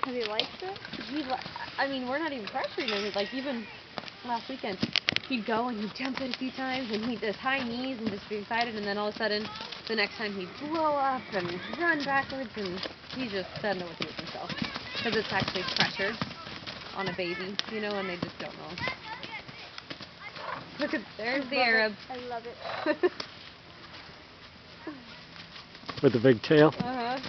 Have you liked it? I mean, we're not even pressuring him. Like, even last weekend, he'd go and he'd jump it a few times and he'd just high knees and just be excited, and then all of a sudden, the next time he'd blow up and run backwards, and he just doesn't know what to do with himself. Because it's actually pressure on a baby, you know, and they just don't know. Look at, there's the Arab. I love it. With the big tail. Uh-huh.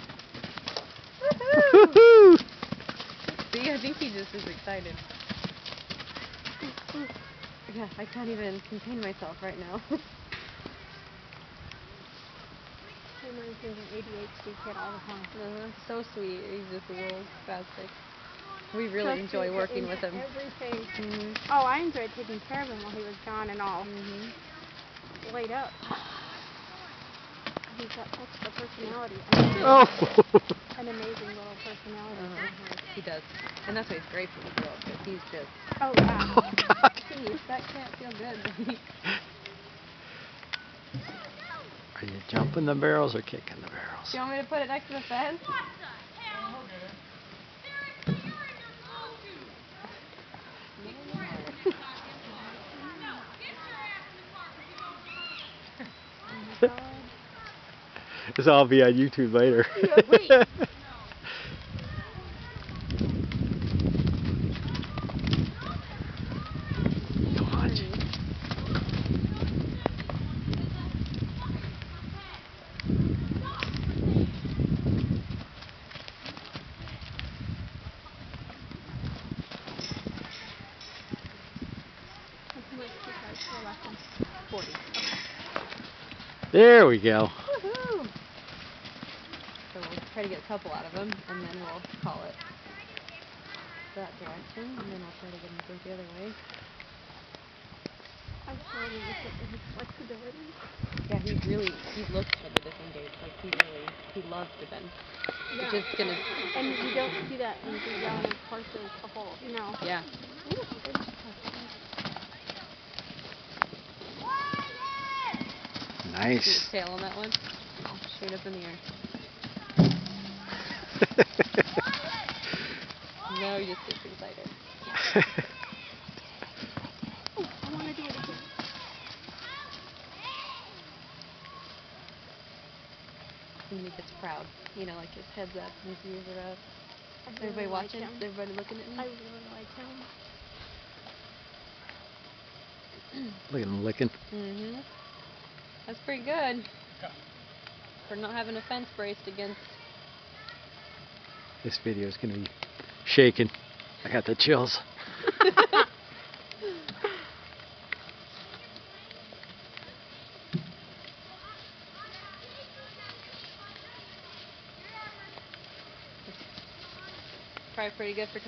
See, I think he just is excited. Yeah, I can't even contain myself right now. He reminds me of an ADHD kid all the time. So sweet. He's just a little spastic. We really enjoy working with him. Everything. Mm-hmm. Oh, I enjoyed taking care of him while he was gone and all laid up. He's got such a personality. Oh! An amazing little personality. He does. And that's why he's great for the girls, because he's just... Oh, yeah. Oh, God. Jeez, that can't feel good. Are you jumping the barrels or kicking the barrels? Do you want me to put it next to the fence? This will all be on YouTube later. Yeah, wait. Lesson? 40. Okay. There we go. Woohoo! So we'll try to get a couple out of them, and then we'll call it that direction, and then we'll try to get him to go the other way. I'm sorry, his flexibility. Yeah, he looks for the different gates. Like, he loves to bend. Yeah. It's just gonna... And you don't see that in the young horses a whole, you know. Yeah. Nice. See his tail on that one? Straight up in the air. No, he just gets excited. Oh, I want to do it again. And he gets proud. You know, like his head's up and his ears are up. Really Everybody like watching? him. Is everybody looking at me? I really like him. Look at him licking. That's pretty good. For not having a fence braced against. This video is going to be shaking. I got the chills. Probably pretty good for